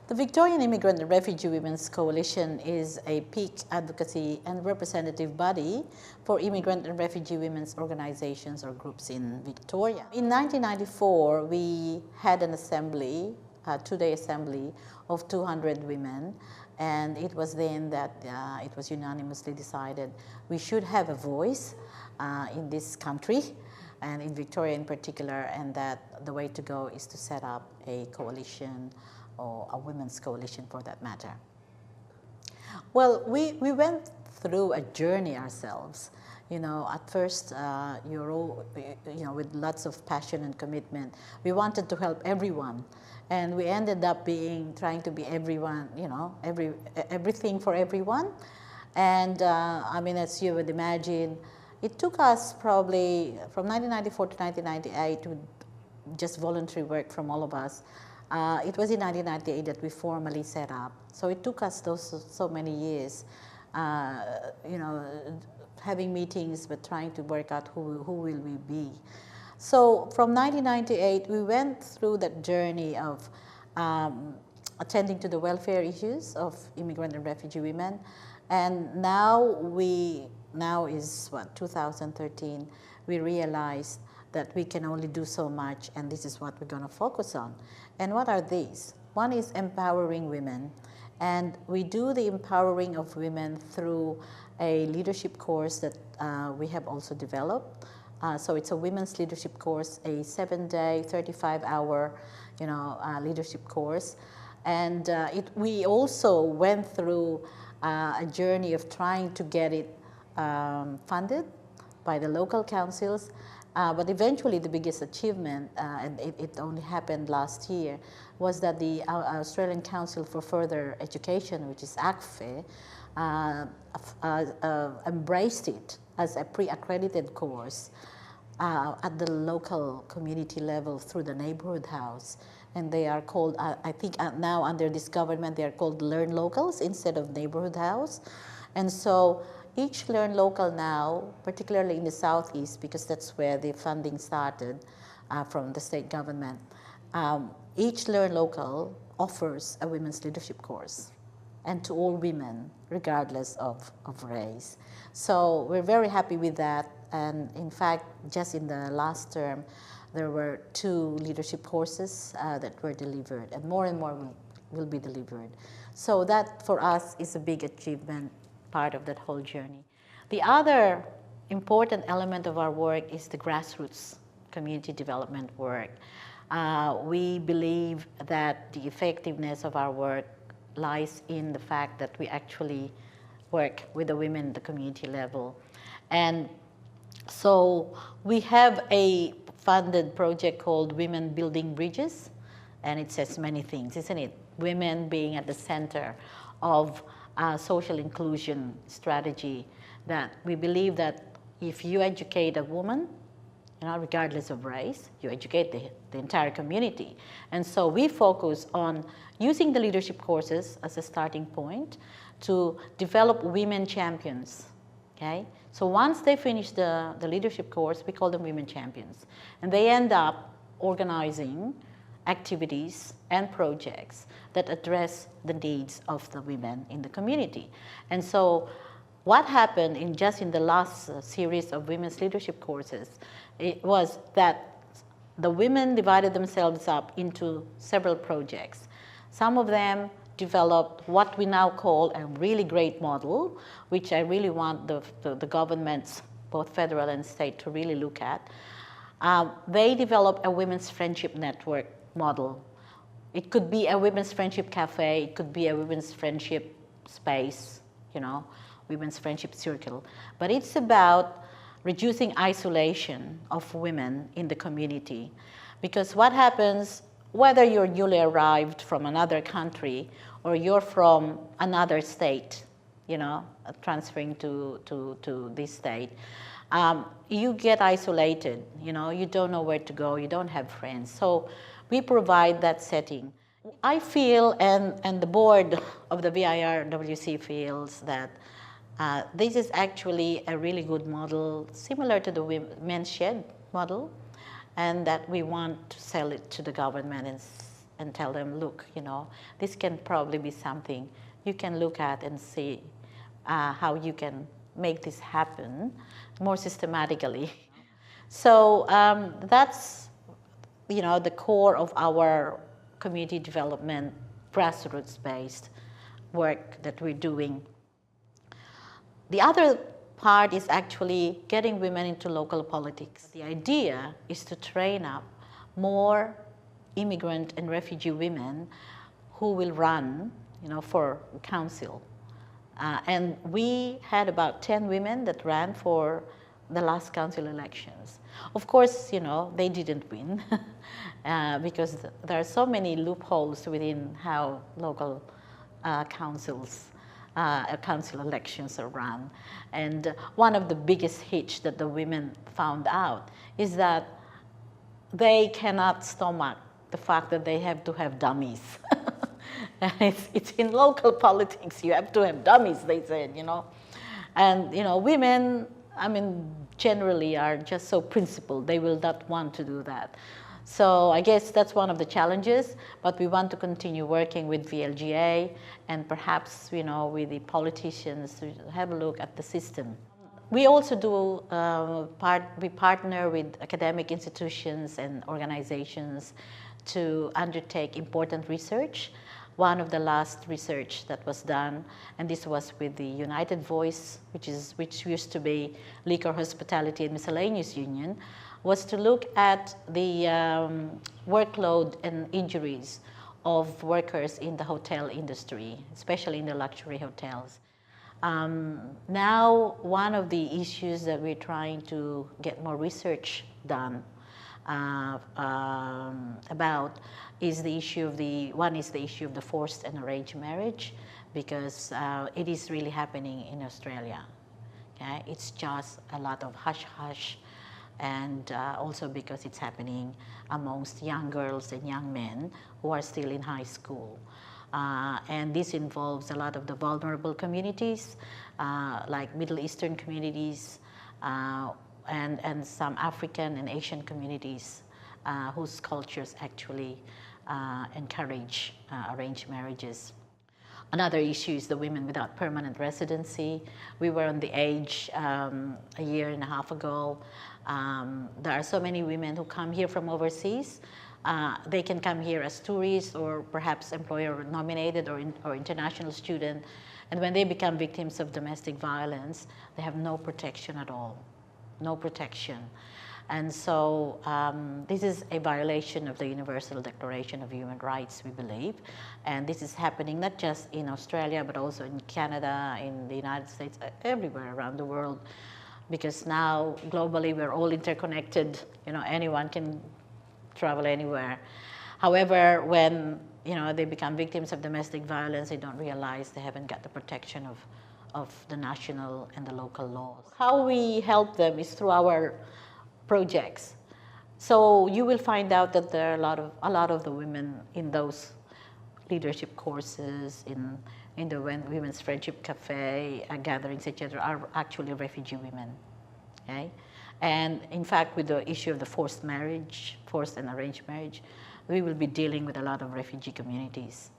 The Victorian Immigrant and Refugee Women's Coalition is a peak advocacy and representative body for immigrant and refugee women's organizations or groups in Victoria. In 1994, we had an assembly, a two-day assembly of 200 women, and it was then that it was unanimously decided we should have a voice in this country, and in Victoria in particular, and that the way to go is to set up a coalition or a women's coalition for that matter. Well, we went through a journey ourselves. You know, at first, with lots of passion and commitment, we wanted to help everyone, and we ended up trying to be everyone, everything for everyone. And I mean, as you would imagine, it took us probably from 1994 to 1998 with just voluntary work from all of us. It was in 1998 that we formally set up. So it took us so many years, having meetings, but trying to work out who will we be. So from 1998, we went through that journey of attending to the welfare issues of immigrant and refugee women. And now is 2013, we realized that we can only do so much, and this is what we're going to focus on. And what are these? One is empowering women, and we do the empowering of women through a leadership course that we have also developed. So it's a women's leadership course, a 7-day, 35-hour, leadership course. And we also went through a journey of trying to get it funded by the local councils. But eventually the biggest achievement, and it only happened last year, was that the Australian Council for Further Education, which is ACFE, embraced it as a pre-accredited course at the local community level through the neighborhood house. And they are called, I think now under this government, they are called Learn Locals instead of neighborhood house. And so each Learn Local now, particularly in the Southeast, because that's where the funding started from the state government, each Learn Local offers a women's leadership course, and to all women, regardless of race. So we're very happy with that. And in fact, just in the last term, there were 2 leadership courses that were delivered, and more will be delivered. So that, for us, is a big achievement, part of that whole journey. The other important element of our work is the grassroots community development work. We believe that the effectiveness of our work lies in the fact that we actually work with the women at the community level. And so we have a funded project called Women Building Bridges, and it says many things, isn't it? Women being at the center of social inclusion strategy, that we believe that if you educate a woman, regardless of race, you educate the entire community. And so we focus on using the leadership courses as a starting point to develop women champions, okay? So once they finish the leadership course, we call them women champions. And they end up organizing activities and projects that address the needs of the women in the community. And so what happened in the last series of women's leadership courses, it was that the women divided themselves up into several projects. Some of them developed what we now call a really great model, which I really want the governments, both federal and state, to really look at. They developed a women's friendship network model. It could be a women's friendship cafe, it could be a women's friendship space, women's friendship circle. But it's about reducing isolation of women in the community. Because what happens, whether you're newly arrived from another country or you're from another state, transferring to this state, you get isolated, you don't know where to go, you don't have friends. So we provide that setting. I feel, and the board of the VIRWC feels, that this is actually a really good model, similar to the Men's Shed model, and that we want to sell it to the government and and tell them, look, this can probably be something you can look at and see how you can make this happen more systematically. So that's, the core of our community development, grassroots-based work that we're doing. The other part is actually getting women into local politics. The idea is to train up more immigrant and refugee women who will run, for council. And we had about 10 women that ran for the last council elections. Of course, they didn't win because there are so many loopholes within how local council elections are run. And one of the biggest hitch that the women found out is that they cannot stomach the fact that they have to have dummies. And it's in local politics, you have to have dummies, they said, And, women, generally are just so principled, they will not want to do that. So I guess that's one of the challenges, but we want to continue working with VLGA and perhaps, with the politicians to have a look at the system. We also do, we partner with academic institutions and organizations to undertake important research. One of the last research that was done, and this was with the United Voice, which used to be Liquor, Hospitality and Miscellaneous Union, was to look at the workload and injuries of workers in the hotel industry, especially in the luxury hotels. Now, one of the issues that we're trying to get more research done about is the issue of the forced and arranged marriage, because it is really happening in Australia. Okay? It's just a lot of hush-hush, and also because it's happening amongst young girls and young men who are still in high school. And this involves a lot of the vulnerable communities, like Middle Eastern communities, and some African and Asian communities whose cultures actually encourage arranged marriages. Another issue is the women without permanent residency. We were on the age a year and a half ago. There are so many women who come here from overseas. They can come here as tourists or perhaps employer nominated or international student. And when they become victims of domestic violence, they have no protection at all, no protection. And so this is a violation of the Universal Declaration of Human Rights, we believe. And this is happening not just in Australia, but also in Canada, in the United States, everywhere around the world. Because now, globally, we're all interconnected. Anyone can travel anywhere. However, when they become victims of domestic violence, they don't realize they haven't got the protection of the national and the local laws. How we help them is through our projects. So you will find out that there are a lot of the women in those leadership courses, in the Women's Friendship Cafe, gatherings, etc., are actually refugee women. Okay? And in fact, with the issue of the forced and arranged marriage, we will be dealing with a lot of refugee communities.